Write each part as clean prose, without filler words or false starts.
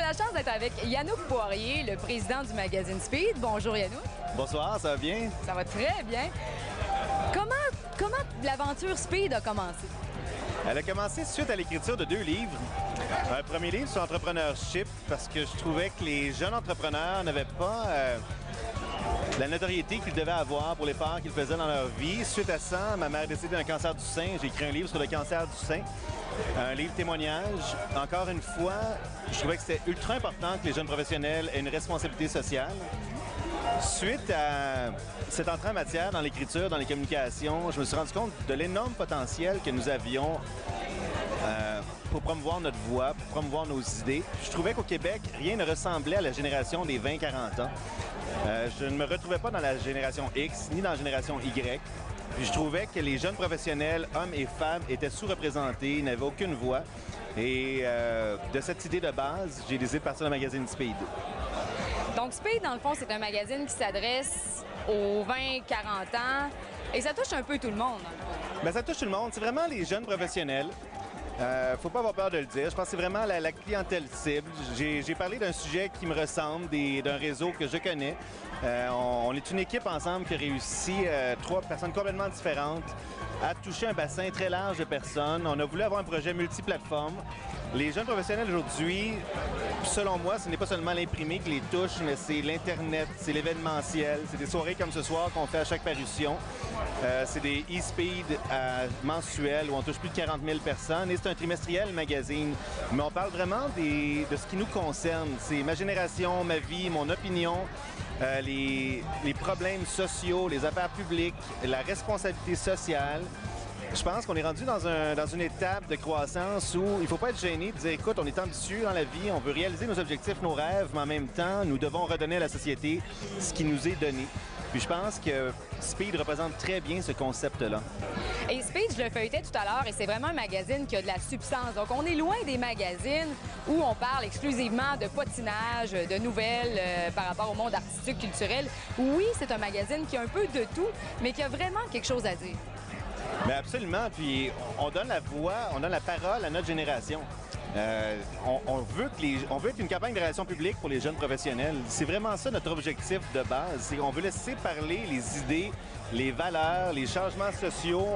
la chance d'être avec Yannouk Poirier, le président du magazine Speed. Bonjour Yannouk. Bonsoir, ça va bien? Ça va très bien. Comment l'aventure Speed a commencé? Elle a commencé suite à l'écriture de 2 livres. Un premier livre sur l'entrepreneurship parce que je trouvais que les jeunes entrepreneurs n'avaient pas la notoriété qu'ils devaient avoir pour les parts qu'ils faisaient dans leur vie. Suite à ça, ma mère est décédée d'un cancer du sein. J'ai écrit un livre sur le cancer du sein, un livre témoignage. Encore une fois, je trouvais que c'était ultra important que les jeunes professionnels aient une responsabilité sociale. Suite à cette entrée en matière dans l'écriture, dans les communications, je me suis rendu compte de l'énorme potentiel que nous avions pour promouvoir notre voix, pour promouvoir nos idées. Je trouvais qu'au Québec, rien ne ressemblait à la génération des 20-40 ans. Je ne me retrouvais pas dans la génération X, ni dans la génération Y. Puis je trouvais que les jeunes professionnels, hommes et femmes, étaient sous-représentés, n'avaient aucune voix. Et de cette idée de base, j'ai décidé de partir le magazine Speed. Donc Speed, dans le fond, c'est un magazine qui s'adresse aux 20-40 ans et ça touche un peu tout le monde. Bien, ça touche tout le monde. C'est vraiment les jeunes professionnels. Faut pas avoir peur de le dire. Je pense que c'est vraiment la clientèle cible. J'ai parlé d'un sujet qui me ressemble, d'un réseau que je connais. On est une équipe ensemble qui a réussi, 3 personnes complètement différentes, à toucher un bassin très large de personnes. On a voulu avoir un projet multiplateforme. Les jeunes professionnels aujourd'hui, selon moi, ce n'est pas seulement l'imprimé qui les touche, mais c'est l'Internet, c'est l'événementiel, c'est des soirées comme ce soir qu'on fait à chaque parution. C'est des e-speed mensuels où on touche plus de 40 000 personnes et c'est un trimestriel magazine. Mais on parle vraiment de ce qui nous concerne. C'est ma génération, ma vie, mon opinion, les problèmes sociaux, les affaires publiques, la responsabilité sociale. Je pense qu'on est rendu dans une étape de croissance où il ne faut pas être gêné de dire, écoute, on est ambitieux dans la vie, on veut réaliser nos objectifs, nos rêves, mais en même temps, nous devons redonner à la société ce qui nous est donné. Puis je pense que Speed représente très bien ce concept-là. Et Speed, je le feuilletais tout à l'heure et c'est vraiment un magazine qui a de la substance. Donc on est loin des magazines où on parle exclusivement de potinage, de nouvelles par rapport au monde artistique, culturel. Oui, c'est un magazine qui a un peu de tout, mais qui a vraiment quelque chose à dire. Bien absolument. Puis on donne la voix, on donne la parole à notre génération. On veut qu'une campagne de relations publiques pour les jeunes professionnels. C'est vraiment ça notre objectif de base. On veut laisser parler les idées, les valeurs, les changements sociaux.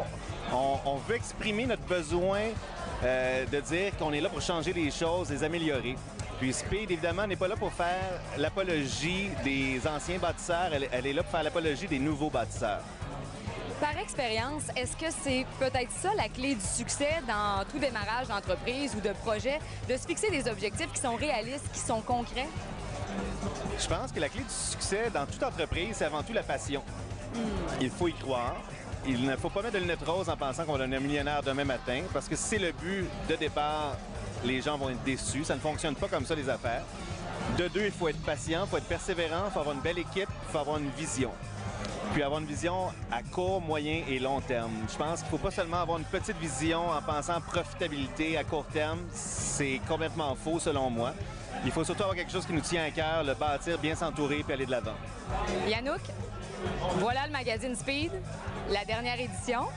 On veut exprimer notre besoin de dire qu'on est là pour changer les choses, les améliorer. Puis Speed, évidemment, n'est pas là pour faire l'apologie des anciens bâtisseurs. Elle est là pour faire l'apologie des nouveaux bâtisseurs. Par expérience, est-ce que c'est peut-être ça la clé du succès dans tout démarrage d'entreprise ou de projet, de se fixer des objectifs qui sont réalistes, qui sont concrets? Je pense que la clé du succès dans toute entreprise, c'est avant tout la passion. Il faut y croire. Il ne faut pas mettre de lunettes roses en pensant qu'on va devenir millionnaire demain matin, parce que si c'est le but de départ, les gens vont être déçus. Ça ne fonctionne pas comme ça, les affaires. De 2, il faut être patient, il faut être persévérant, il faut avoir une belle équipe, il faut avoir une vision. Puis avoir une vision à court, moyen et long terme. Je pense qu'il ne faut pas seulement avoir une petite vision en pensant profitabilité à court terme. C'est complètement faux selon moi. Il faut surtout avoir quelque chose qui nous tient à cœur, le bâtir, bien s'entourer puis aller de l'avant. Yannouk, voilà le magazine Speed, la dernière édition.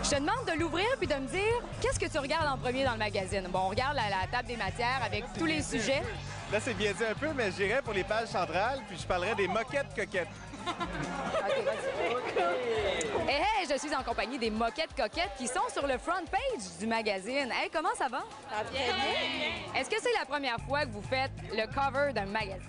Je te demande de l'ouvrir puis de me dire qu'est-ce que tu regardes en premier dans le magazine. Bon, on regarde la table des matières avec tous les sujets. Là, c'est bien dit un peu, mais j'irai pour les pages centrales puis je parlerai des moquettes coquettes. OK, vas-y. Hey, je suis en compagnie des moquettes coquettes qui sont sur le front page du magazine. Hey, comment ça va? Ça va bien, bien. Est-ce que c'est la première fois que vous faites le cover d'un magazine?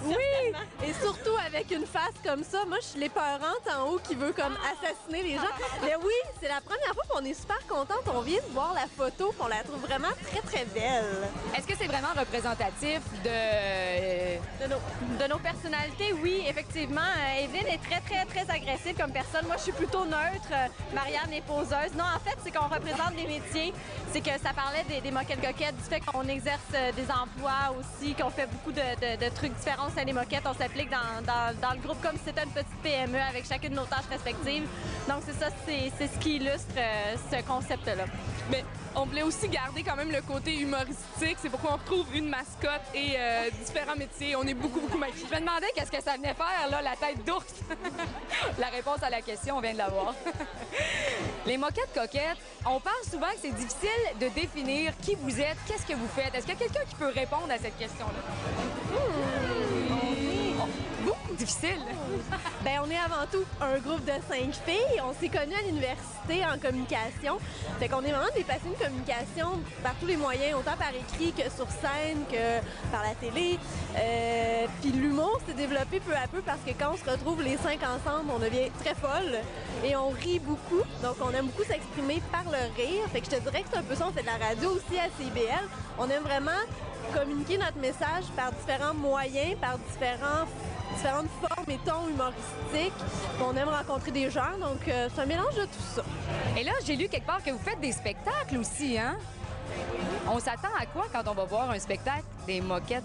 Oui! Et surtout avec une face comme ça. Moi, je suis l'épeurante en haut qui veut comme assassiner les gens. Mais oui, c'est la première fois qu'on est super contente. On vient de voir la photo, qu'on la trouve vraiment très, très belle. Est-ce que c'est vraiment représentatif De nos personnalités, oui, effectivement. Evelyne est très, très, très agressive comme personne. Moi, je suis plutôt neutre. Marianne est poseuse. Non, en fait, c'est qu'on représente des métiers. C'est que ça parlait des moquettes coquettes, du fait qu'on exerce des emplois aussi, qu'on fait beaucoup de trucs différents. C'est les moquettes, on s'applique dans le groupe comme si c'était une petite PME avec chacune de nos tâches respectives. Donc c'est ça, c'est ce qui illustre ce concept-là. Mais on voulait aussi garder quand même le côté humoristique. C'est pourquoi on retrouve une mascotte et différents métiers. On est beaucoup maquillés. Je me demandais qu'est-ce que ça venait faire, là, la tête d'ours. La réponse à la question, on vient de l'avoir. Les moquettes coquettes, on parle souvent que c'est difficile de définir qui vous êtes, qu'est-ce que vous faites? Est-ce qu'il y a quelqu'un qui peut répondre à cette question-là? Difficile. Ben, on est avant tout un groupe de 5 filles. On s'est connus à l'université en communication. Fait qu'on est vraiment des passionnés de communication par tous les moyens, autant par écrit que sur scène, que par la télé. Puis l'humour s'est développé peu à peu parce que quand on se retrouve les 5 ensemble, on devient très folle et on rit beaucoup. Donc on aime beaucoup s'exprimer par le rire. Fait que je te dirais que c'est un peu ça. On fait de la radio aussi à CIBL. On aime vraiment communiquer notre message par différents moyens, par différentes formes et tons humoristiques. On aime rencontrer des gens, donc c'est un mélange de tout ça. Et là, j'ai lu quelque part que vous faites des spectacles aussi, hein? On s'attend à quoi quand on va voir un spectacle des moquettes?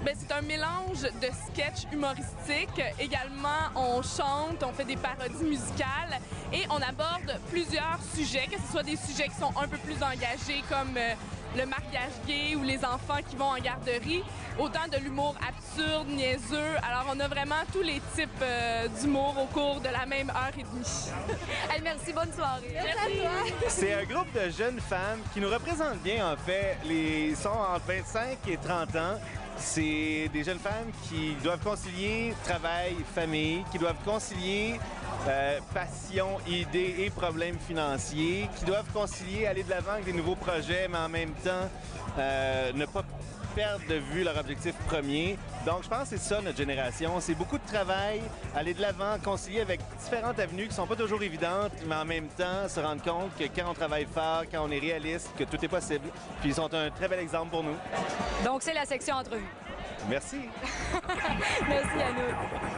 Bien, c'est un mélange de sketchs humoristiques. Également, on chante, on fait des parodies musicales et on aborde plusieurs sujets, que ce soit des sujets qui sont un peu plus engagés comme le mariage gay ou les enfants qui vont en garderie, autant de l'humour absurde, niaiseux. Alors, on a vraiment tous les types d'humour au cours de la même heure et demie. Hey, merci, bonne soirée. Merci à toi. C'est un groupe de jeunes femmes qui nous représentent bien, en fait. Ils sont entre 25 et 30 ans. C'est des jeunes femmes qui doivent concilier travail, famille, qui doivent concilier passion, idées et problèmes financiers, qui doivent concilier aller de l'avant avec des nouveaux projets, mais en même temps ne pas perdre de vue leur objectif premier. Donc, je pense que c'est ça, notre génération. C'est beaucoup de travail, aller de l'avant, concilier avec différentes avenues qui sont pas toujours évidentes, mais en même temps, se rendre compte que quand on travaille fort, quand on est réaliste, que tout est possible. Puis, ils sont un très bel exemple pour nous. Donc, c'est la section entrevue. Merci. Merci, Anouk.